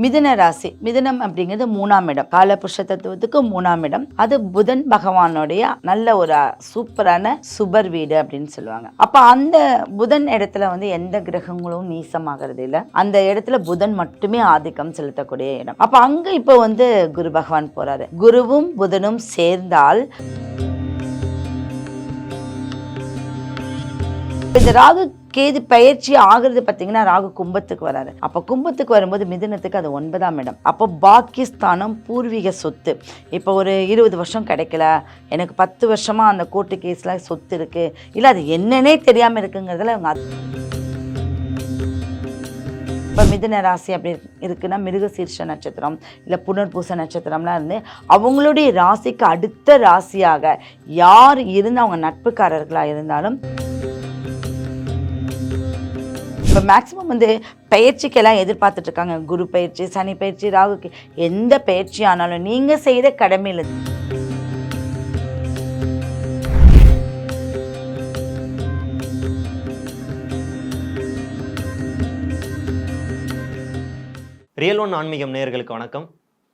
மிதுன ராசி. மிதுனம் அப்படிங்கிறது 3ஆம் இடம். காலபுருஷ தத்துவத்துக்கு 3ஆம் இடம். அது புதன் பகவானுடைய நல்ல ஒரு சூப்பரான சுபர் வீடு அப்படின்னு சொல்லுவாங்க. அப்ப அந்த புதன் இடத்துல வந்து எந்த கிரகங்களும் நீசமாகிறது இல்லை. அந்த இடத்துல புதன் மட்டுமே ஆதிக்கம் செலுத்தக்கூடிய இடம். அப்ப அங்க இப்ப வந்து குரு பகவான் போறாரு. குருவும் புதனும் சேர்ந்தால் இந்த ராகு கேது பயிற்சி ஆகுறது பார்த்தீங்கன்னா ராகு கும்பத்துக்கு வராரு. அப்போ கும்பத்துக்கு வரும்போது மிதுனத்துக்கு அது 9ஆம் இடம். அப்போ பாக்கியஸ்தானம் பூர்வீக சொத்து. இப்போ ஒரு 20 வருஷம் கிடைக்கல, எனக்கு 10 வருஷமா அந்த கோர்ட்டு கேஸ்ல சொத்து இருக்கு, இல்லை அது என்னன்னே தெரியாமல் இருக்குங்கிறதுல அவங்க இப்போ மிதுன ராசி அப்படி இருக்குன்னா மிருகசீர்ஷ நட்சத்திரம் இல்லை புனர்பூச நட்சத்திரம்லாம் இருந்து அவங்களுடைய ராசிக்கு அடுத்த ராசியாக யார் இருந்து அவங்க நட்புக்காரர்களாக இருந்தாலும் இப்போ மேக்ஸிமம் வந்து பயிற்சிக்கெல்லாம் எதிர்பார்த்துட்டு இருக்காங்க. குரு பயிற்சி, சனி பயிற்சி, ராகுக்கு எந்த பயிற்சி ஆனாலும் நீங்கள் செய்கிற கடமையில் ரியல் ஒன் ஆன்மீகம் நேயர்களுக்கு வணக்கம்.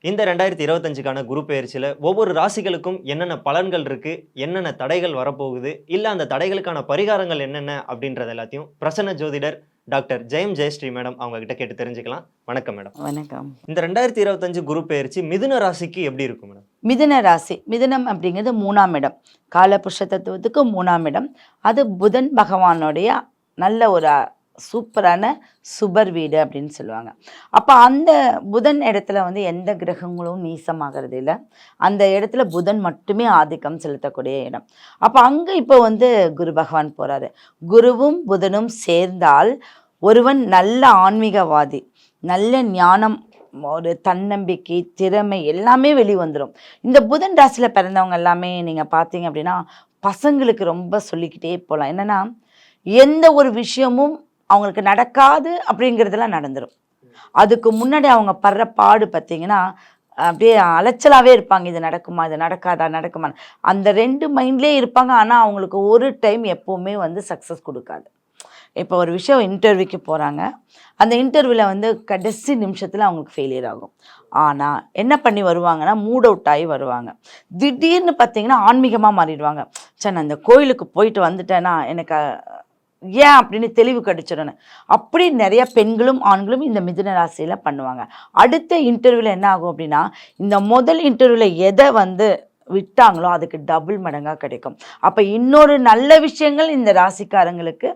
இந்த 2025க்கான குரு பயிற்சியில் ஒவ்வொரு ராசிகளுக்கும் என்னென்ன பலன்கள் இருக்குது, என்னென்ன தடைகள் வரப்போகுது, இல்லை அந்த தடைகளுக்கான பரிகாரங்கள் என்னென்ன அப்படின்றது எல்லாத்தையும் பிரசன்ன ஜோதிடர் டாக்டர் ஜெயம் ஜெயஸ்ரீ மேடம் அவங்க கிட்ட கேட்டு தெரிஞ்சுக்கலாம். வணக்கம் மேடம். வணக்கம். இந்த 2025 குரு பயிற்சி மிதுன ராசிக்கு எப்படி இருக்கும் மேடம்? மிதுன ராசி. மிதுனம் அப்படிங்கிறது 3ஆம் இடம். காலபுருஷ தத்துவத்துக்கு 3ஆம் இடம். அது புதன் பகவானுடைய நல்ல ஒரு சூப்பரான சுபர் வீடு அப்படின்னு சொல்லுவாங்க. அப்போ அந்த புதன் இடத்துல வந்து எந்த கிரகங்களும் நீசமாகிறது இல்லை. அந்த இடத்துல புதன் மட்டுமே ஆதிக்கம் செலுத்தக்கூடிய இடம். அப்போ அங்கே இப்போ வந்து குரு பகவான் போகிறாரு. குருவும் புதனும் சேர்ந்தால் ஒருவன் நல்ல ஆன்மீகவாதி, நல்ல ஞானம், ஒரு தன்னம்பிக்கை, திறமை எல்லாமே வெளிவந்துடும். இந்த புதன் ராசியில் பிறந்தவங்க எல்லாமே நீங்கள் பார்த்தீங்க அப்படின்னா பசங்களுக்கு ரொம்ப சொல்லிக்கிட்டே போகலாம். என்னென்னா எந்த ஒரு விஷயமும் அவங்களுக்கு நடக்காது அப்படிங்கிறதுலாம் நடந்துடும். அதுக்கு முன்னாடி அவங்க படுற பாடு பார்த்தீங்கன்னா அப்படியே அலைச்சலாகவே இருப்பாங்க. இது நடக்குமா, இது நடக்காதா, நடக்குமா, அந்த 2 மைண்ட்லேயே இருப்பாங்க. ஆனால் அவங்களுக்கு ஒரு டைம் எப்போவுமே வந்து சக்ஸஸ் கொடுக்காது. இப்போ ஒரு விஷயம் இன்டர்வியூக்கு போகிறாங்க, அந்த இன்டர்வியூவில் வந்து கடைசி நிமிஷத்தில் அவங்களுக்கு ஃபெயிலியர் ஆகும். ஆனால் என்ன பண்ணி வருவாங்கன்னா மூட் அவுட் ஆகி வருவாங்க. திடீர்னு பார்த்தீங்கன்னா ஆன்மீகமாக மாறிடுவாங்க. சரி, நான் இந்த கோயிலுக்கு போயிட்டு வந்துட்டேன்னா எனக்கு ஏன் அப்படின்னு தெளிவு கிடைச்சிடணும். அப்படி நிறைய பெண்களும் ஆண்களும் இந்த மிதுன ராசியில் பண்ணுவாங்க. அடுத்த இன்டர்வியூவில் என்ன ஆகும் அப்படின்னா இந்த முதல் இன்டர்வியூவில் எதை வந்து விட்டாங்களோ அதுக்கு டபுள் மடங்காக கிடைக்கும். அப்போ இன்னொரு நல்ல விஷயங்கள் இந்த ராசிக்காரங்களுக்கு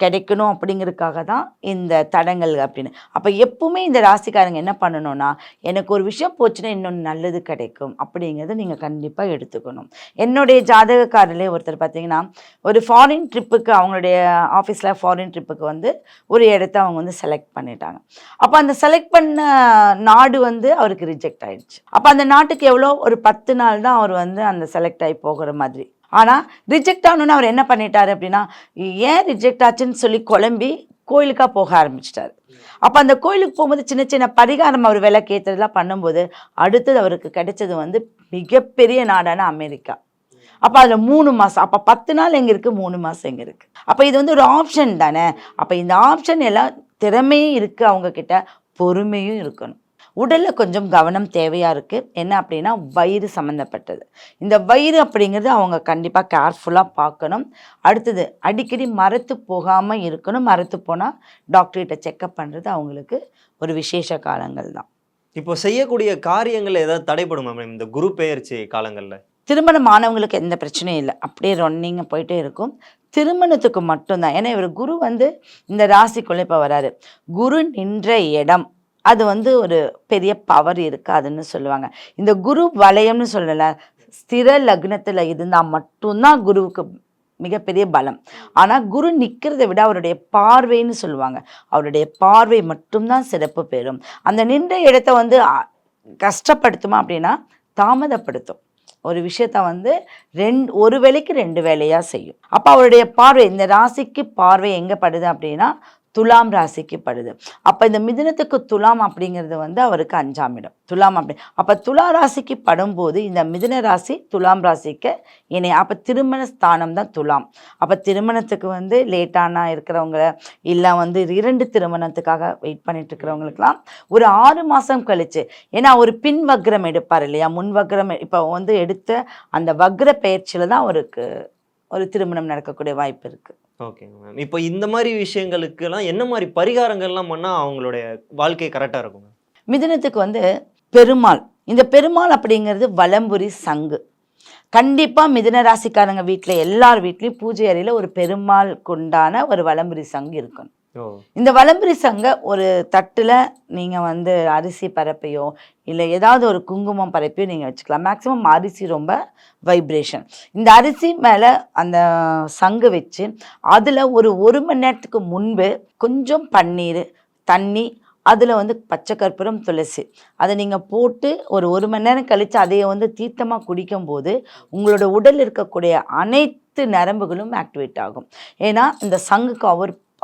கிடைக்கணும் அப்படிங்கிறதுக்காக தான் இந்த தடங்கள் அப்படின்னு. அப்போ எப்பவுமே இந்த ராசிக்காரங்க என்ன பண்ணணும்னா எனக்கு ஒரு விஷயம் போச்சுன்னா இன்னொன்று நல்லது கிடைக்கும் அப்படிங்கிறத நீங்கள் கண்டிப்பாக எடுத்துக்கணும். என்னுடைய ஜாதகக்காரிலே ஒருத்தர் பார்த்தீங்கன்னா ஒரு ஃபாரின் ட்ரிப்புக்கு, அவங்களுடைய ஆஃபீஸில் ஃபாரின் ட்ரிப்புக்கு வந்து ஒரு இடத்த அவங்க வந்து செலக்ட் பண்ணிட்டாங்க. அப்போ அந்த செலக்ட் பண்ண நாடு வந்து அவருக்கு ரிஜெக்ட் ஆகிடுச்சு. அப்போ அந்த நாட்டுக்கு எவ்வளோ ஒரு 10 நாள் தான் அவர் வந்து அந்த செலக்ட் ஆகி போகிற மாதிரி. ஆனால் ரிஜெக்ட் ஆகணுன்னு அவர் என்ன பண்ணிட்டார் அப்படின்னா ஏன் ரிஜெக்ட் ஆச்சுன்னு சொல்லி குழம்பி கோயிலுக்காக போக ஆரம்பிச்சிட்டார். அப்போ அந்த கோயிலுக்கு போகும்போது சின்ன சின்ன பரிகாரம் அவர் விளக்கேற்றதெல்லாம் பண்ணும்போது அடுத்தது அவருக்கு கிடைச்சது வந்து மிகப்பெரிய நாடான அமெரிக்கா. அப்போ அதில் 3 மாதம். அப்போ 10 நாள் எங்கே இருக்குது, 3 மாதம் எங்கே இருக்குது. அப்போ இது வந்து ஒரு ஆப்ஷன் தானே. அப்போ இந்த ஆப்ஷன் எல்லாம் திறமையும் இருக்குது, அவங்கக்கிட்ட பொறுமையும் இருக்கணும். உடலில் கொஞ்சம் கவனம் தேவையாக இருக்குது. என்ன அப்படின்னா வயிறு சம்மந்தப்பட்டது. இந்த வயிறு அப்படிங்கிறது அவங்க கண்டிப்பாக கேர்ஃபுல்லாக பார்க்கணும். அடுத்தது அடிக்கடி மரத்து போகாமல் இருக்கணும். மரத்து போனால் டாக்டர்கிட்ட செக்கப் பண்ணுறது அவங்களுக்கு ஒரு விசேஷ காலங்கள் தான். இப்போ செய்யக்கூடிய காரியங்கள் ஏதாவது தடைப்படுமா மேம் இந்த குரு பெயர்ச்சி காலங்களில்? திருமணமானவங்களுக்கு எந்த பிரச்சனையும் இல்லை, அப்படியே ரன்னிங்க போயிட்டே இருக்கும். திருமணத்துக்கு மட்டும்தான். ஏன்னா இவர் குரு வந்து இந்த ராசிக்குள்ளே இப்போ வராரு. குரு நின்ற இடம் அது வந்து ஒரு பெரிய பவர் இருக்காதுன்னு சொல்லுவாங்க. இந்த குரு வலயம்னு சொல்லலை, ஸ்திர லக்னத்தில் இருந்தால் மட்டும்தான் குருவுக்கு மிகப்பெரிய பலம். ஆனால் குரு நிற்கிறத விட அவருடைய பார்வைன்னு சொல்லுவாங்க, அவருடைய பார்வை மட்டும்தான் சிறப்பு பெறும். அந்த நின்ற இடத்த வந்து கஷ்டப்படுத்துமா அப்படின்னா தாமதப்படுத்தும். ஒரு விஷயத்த வந்து ஒரு வேளைக்கு 2 வேலையாக செய்யும். அப்போ அவருடைய பார்வை, இந்த ராசிக்கு பார்வை எங்கே படுது அப்படின்னா துலாம் ராசிக்கு படுது. அப்போ இந்த மிதுனத்துக்கு துலாம் அப்படிங்கிறது வந்து அவருக்கு 5ஆம் இடம். துலாம் அப்படி அப்போ துலா ராசிக்கு படும்போது இந்த மிதுன ராசி துலாம் ராசிக்கு இணைய. அப்போ திருமண ஸ்தானம் தான் துலாம். அப்போ திருமணத்துக்கு வந்து லேட்டானா இருக்கிறவங்க, இல்லை வந்து 2 திருமணத்துக்காக வெயிட் பண்ணிட்டு இருக்கிறவங்களுக்குலாம் ஒரு 6 மாதம் கழிச்சு, ஏன்னா ஒரு பின் வக்ரம் எடுப்பார் இல்லையா, முன் வக்ரம் இப்போ வந்து எடுத்த அந்த வக்ர பயிற்சியில் தான் அவருக்கு ஒரு திருமணம் நடக்கக்கூடிய வாய்ப்பு இருக்குது. ஓகேங்க மேம். இப்போ இந்த மாதிரி விஷயங்களுக்கெல்லாம் என்ன மாதிரி பரிகாரங்கள்லாம் பண்ணால் அவங்களுடைய வாழ்க்கை கரெக்டாக இருக்குங்க? மிதுனத்துக்கு வந்து பெருமாள், இந்த பெருமாள் அப்படிங்கிறது வலம்புரி சங்கு. கண்டிப்பாக மிதுன ராசிக்காரங்க வீட்டில் எல்லார் வீட்லேயும் பூஜை அறையில் ஒரு பெருமாளுக்கு உண்டான ஒரு வலம்புரி சங்கு இருக்கணும். இந்த வலம்புரி சங்கை ஒரு தட்டில் நீங்கள் வந்து அரிசி பரப்பையோ இல்லை ஏதாவது ஒரு குங்குமம் பரப்பையோ நீங்கள் வச்சுக்கலாம். மேக்ஸிமம் அரிசி ரொம்ப வைப்ரேஷன். இந்த அரிசி மேலே அந்த சங்கு வச்சு அதில் ஒரு மணி நேரத்துக்கு முன்பு கொஞ்சம் பன்னீர், தண்ணி, அதில் வந்து பச்சை கற்பூரம், துளசி அதை நீங்கள் போட்டு ஒரு மணி நேரம் கழித்து அதையை வந்து தீர்த்தமாக குடிக்கும்போது உங்களோட உடல் இருக்கக்கூடிய அனைத்து நரம்புகளும் ஆக்டிவேட் ஆகும். ஏன்னா இந்த சங்குக்கு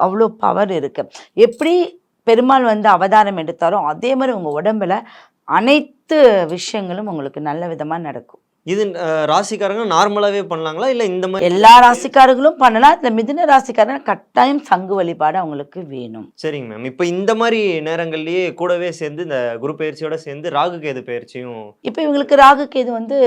அவ்வளோ பவர் இருக்கு. எப்படி பெருமாள் வந்து அவதாரம் எடுத்தாரோ அதே மாதிரி உங்கள் உடம்புல அனைத்து விஷயங்களும் உங்களுக்கு நல்ல விதமாக நடக்கும். இது ராசிக்காரங்க நார்மலாகவே பண்ணலாங்களா, இல்லை இந்த மாதிரி? எல்லா ராசிக்காரர்களும் பண்ணலாம். இந்த மிதுன ராசிக்காரங்க கட்டாயம் சங்கு வழிபாடு அவங்களுக்கு வேணும். சரிங்க மேம். இப்போ இந்த மாதிரி நேரங்கள்லேயே கூடவே சேர்ந்து இந்த குரு பயிற்சியோட சேர்ந்து ராகு கேது பயிற்சியும், இப்போ இவங்களுக்கு ராகு கேது வந்து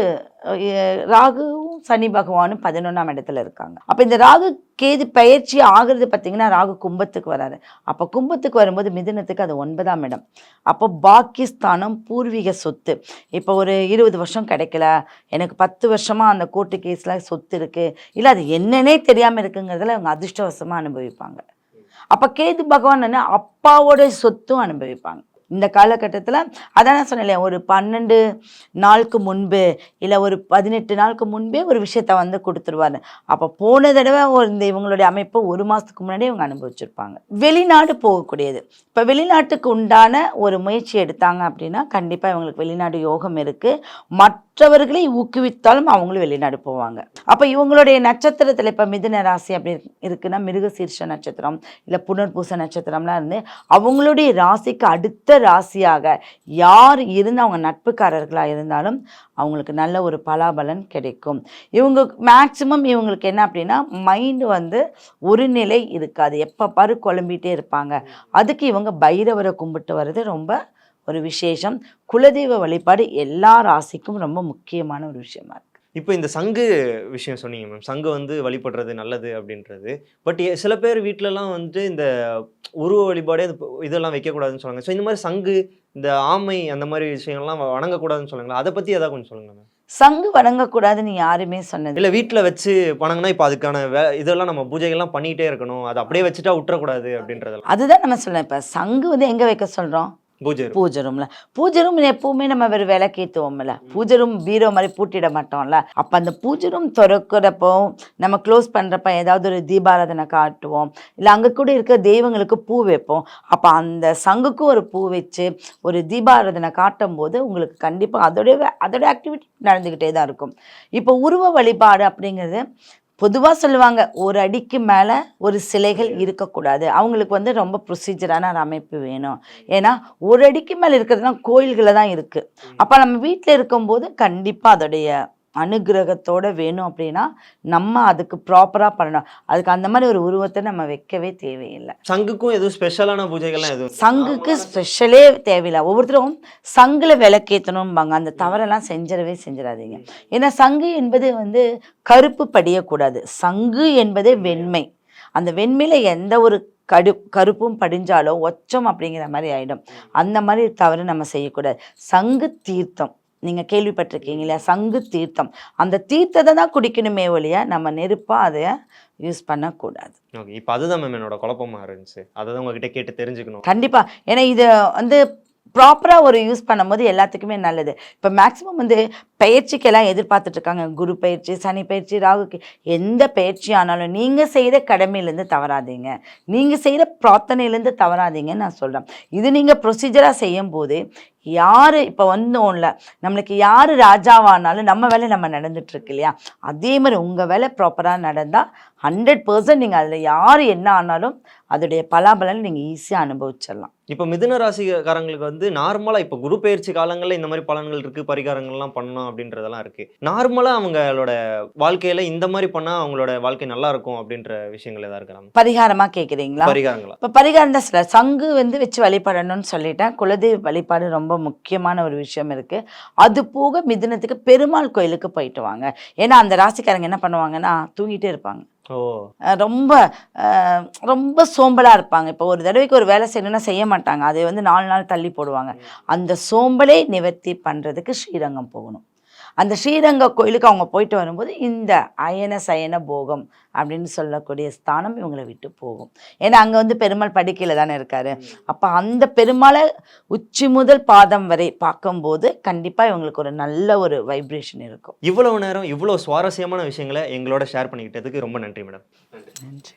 ராகுவும் சனி பகவானும் 11ஆம் இடத்துல இருக்காங்க. அப்போ இந்த ராகு கேது பயிற்சி ஆகிறது பார்த்தீங்கன்னா ராகு கும்பத்துக்கு வராரு. அப்போ கும்பத்துக்கு வரும்போது மிதுனத்துக்கு அது 9ஆம் இடம். அப்போ பாக்கியஸ்தானம், பூர்வீக சொத்து. இப்போ ஒரு 20 வருஷம் கிடைக்கல, எனக்கு 10 வருஷமாக அந்த கோர்ட்டு கேஸில் சொத்து இருக்குது, இல்லை அது என்னன்னே தெரியாமல் இருக்குங்கிறதுல அவங்க அதிர்ஷ்டவசமாக அனுபவிப்பாங்க. அப்போ கேது பகவான் என்ன அப்பாவோட சொத்தும் அனுபவிப்பாங்க இந்த காலகட்டத்தில். அதான் நான் சொன்னேன், ஒரு 12 நாளுக்கு முன்பு இல்லை ஒரு 18 நாளுக்கு முன்பே ஒரு விஷயத்த வந்து கொடுத்துருவாரு. அப்போ போன தடவை இந்த இவங்களுடைய அமைப்பை 1 மாதத்துக்கு முன்னாடியே இவங்க அனுபவிச்சிருப்பாங்க. வெளிநாடு போகக்கூடியது. இப்போ வெளிநாட்டுக்கு உண்டான ஒரு முயற்சி எடுத்தாங்க அப்படின்னா கண்டிப்பாக இவங்களுக்கு வெளிநாடு யோகம் இருக்குது. மற்றவர்களை ஊக்குவித்தாலும் அவங்களும் வெளிநாடு போவாங்க. அப்போ இவங்களுடைய நட்சத்திரத்தில் இப்போ மிதுன ராசி அப்படி இருக்குன்னா மிருகசீர்ஷ நட்சத்திரம் இல்லை புனர்பூச நட்சத்திரம்லாம் இருந்து அவங்களுடைய ராசிக்கு அடுத்த ராசியாக யார் இருந்து அவங்க நட்புக்காரர்களாக இருந்தாலும் அவங்களுக்கு நல்ல ஒரு பலாபலன் கிடைக்கும். இவங்க மேக்சிமம் இவங்களுக்கு என்ன அப்படின்னா மைண்டு வந்து ஒரு நிலை இருக்காது, எப்போ பாரு குழம்பிகிட்டே இருப்பாங்க. அதுக்கு இவங்க பைரவரை கும்பிட்டு வர்றது ரொம்ப ஒரு விசேஷம். குலதெய்வ வழிபாடு எல்லா ராசிக்கும் ரொம்ப முக்கியமான ஒரு விஷயமா இருக்கு. இப்போ இந்த சங்கு விஷயம் சொன்னீங்க மேம், சங்கு வந்து வழிபடுறது நல்லது அப்படின்றது. பட் சில பேர் வீட்டிலலாம் வந்து இந்த உருவ வழிபாடே இதெல்லாம் வைக்கக்கூடாதுன்னு சொல்லுவாங்க. ஸோ இந்த மாதிரி சங்கு, இந்த ஆமை, அந்த மாதிரி விஷயங்கள்லாம் வணங்கக்கூடாதுன்னு சொல்லுவாங்களா, அதை பற்றி எதாவது கொஞ்சம் சொல்லுங்க மேம். சங்கு வணங்கக்கூடாதுன்னு யாருமே சொன்னது இல்லை. வீட்டில் வச்சு வணங்கினா இப்போ அதுக்கான இதெல்லாம் நம்ம பூஜைகள்லாம் பண்ணிகிட்டே இருக்கணும், அதை அப்படியே வச்சுட்டா விட்டுறக்கூடாது அப்படின்றதெல்லாம். அதுதான் நம்ம சொல்லலாம். இப்போ சங்கு வந்து எங்கே வைக்க சொல்கிறோம்? பூஜை ரூம்ல. பூஜை ரூம் எப்பவுமே நம்ம வேறு விளக்கேற்றுவோம்ல, பூஜை ரூம் பீரோ மாதிரி பூட்டிட மாட்டோம்ல. அப்போ அந்த பூஜை ரூம் திறக்கிறப்போ நம்ம க்ளோஸ் பண்ணுறப்ப ஏதாவது ஒரு தீபாராதனை காட்டுவோம், இல்லை அங்கே கூட இருக்க தெய்வங்களுக்கு பூ வைப்போம். அப்போ அந்த சங்குக்கும் ஒரு பூ வச்சு ஒரு தீபாராதனை காட்டும் போது உங்களுக்கு கண்டிப்பாக அதோட ஆக்டிவிட்டி நடந்துக்கிட்டே தான் இருக்கும். இப்போ உருவ வழிபாடு அப்படிங்கிறது பொதுவாக சொல்லுவாங்க, ஒரு அடிக்கு மேலே ஒரு சிலைகள் இருக்கக்கூடாது. அவங்களுக்கு வந்து ரொம்ப ப்ரொசீஜரான ஒரு அமைப்பு வேணும். ஏன்னா ஒரு அடிக்கு மேலே இருக்கிறதுலாம் கோயில்களில் தான் இருக்குது. அப்போ நம்ம வீட்டில் இருக்கும்போது கண்டிப்பாக அதோடைய அனுகிரகத்தோடு வேணும் அப்படின்னா நம்ம அதுக்கு ப்ராப்பராக பண்ணணும். அதுக்கு அந்த மாதிரி ஒரு உருவத்தை நம்ம வைக்கவே தேவையில்லை. சங்குக்கும் எதுவும் ஸ்பெஷலான பூஜைகள்லாம் எதுவும்? சங்குக்கு ஸ்பெஷலே தேவையில்லை. ஒவ்வொருத்தரும் சங்கில் விளக்கேற்றணும்பாங்க, அந்த தவறெல்லாம் செஞ்சிடாதீங்க. ஏன்னா சங்கு என்பது வந்து கருப்பு படியக்கூடாது. சங்கு என்பதே வெண்மை. அந்த வெண்மையில் எந்த ஒரு கருப்பும் படிஞ்சாலும் ஒச்சம் அப்படிங்கிற மாதிரி ஆகிடும். அந்த மாதிரி தவறு நம்ம செய்யக்கூடாது. சங்கு தீர்த்தம் நீங்கள் கேள்விப்பட்டிருக்கீங்களா? சங்கு தீர்த்தம், அந்த தீர்த்தத்தை தான் குடிக்கணுமே ஒழிய நம்ம நெருப்பாக அதை யூஸ் பண்ணக்கூடாது. ஓகே. இப்போ அதுதான் மேம் என்னோட குழப்பமாக இருந்துச்சு, அதை தான் உங்ககிட்ட கேட்டு தெரிஞ்சுக்கணும். கண்டிப்பாக. ஏன்னா இதை வந்து ப்ராப்பராக ஒரு யூஸ் பண்ணும்போது எல்லாத்துக்குமே நல்லது. இப்போ மேக்ஸிமம் வந்து பயிற்சிக்கெல்லாம் எதிர்பார்த்துட்ருக்காங்க. குரு பயிற்சி, சனி பயிற்சி, ராகுக்கு எந்த பயிற்சி ஆனாலும் நீங்கள் செய்கிற கடமையிலேருந்து தவறாதீங்க, நீங்கள் செய்கிற பிரார்த்தனையிலேருந்து தவறாதீங்கன்னு நான் சொல்கிறேன். இது நீங்கள் ப்ரொசீஜராக செய்யும் போது யார் இப்போ ஒன்றும் நம்மளுக்கு யார் ராஜாவானாலும் நம்ம வேலை நம்ம நடந்துட்டு இருக்கு இல்லையா, அதே மாதிரி உங்கள் வேலை ப்ராப்பராக நடந்தால் 100% நீங்கள் அதில் யார் என்ன ஆனாலும் அதோடைய பலாபலன் நீங்கள் ஈஸியாக அனுபவிச்சிடலாம். இப்போ மிதுன ராசிக்காரங்களுக்கு வந்து நார்மலாக இப்போ குரு பெயர்ச்சி காலங்களில் இந்த மாதிரி பலன்கள் இருக்குது, பரிகாரங்கள்லாம் பண்ணணும் அப்படின்றதெல்லாம் இருக்குது. நார்மலாக அவங்களோட வாழ்க்கையில் இந்த மாதிரி பண்ணால் அவங்களோட வாழ்க்கை நல்லா இருக்கும் அப்படின்ற விஷயங்கள் எதாவது இருக்கிறாங்க? பரிகாரமாக கேட்குறீங்களா? பரிகாரங்களா? இப்போ பரிகாரம் தான் சில சங்கு வச்சு வழிபடணும்னு சொல்லிட்டேன். குலதெய்வ வழிபாடு ரொம்ப முக்கியமான ஒரு விஷயம் இருக்குது. அது போக மிதுனத்துக்கு பெருமாள் கோயிலுக்கு போயிட்டு வாங்க. ஏன்னா அந்த ராசிக்காரங்க என்ன பண்ணுவாங்கன்னா தூங்கிட்டே இருப்பாங்க. ஓ, ரொம்ப ரொம்ப சோம்பலாக இருப்பாங்க. இப்போ ஒரு தடவைக்கு ஒரு வேலை செய்யணும்னா செய்ய மாட்டாங்க. அதை 4 நாள் தள்ளி போடுவாங்க. அந்த சோம்பலை நிவர்த்தி பண்ணுறதுக்கு ஸ்ரீரங்கம் போகணும். அந்த ஸ்ரீரங்க கோயிலுக்கு அவங்க போயிட்டு வரும்போது இந்த அயன சயன போகம் அப்படின்னு சொல்லக்கூடிய ஸ்தானம் இவங்களை விட்டு போகும். ஏன்னா அங்கே பெருமாள் படுக்கையில் தானே இருக்காரு. அப்போ அந்த பெருமாளை உச்சி முதல் பாதம் வரை பார்க்கும்போது கண்டிப்பாக இவங்களுக்கு ஒரு நல்ல ஒரு வைப்ரேஷன் இருக்கும். இவ்வளவு நேரம் இவ்வளோ சுவாரஸ்யமான விஷயங்களை எங்களோட ஷேர் பண்ணிக்கிட்டதுக்கு ரொம்ப நன்றி மேடம். நன்றி.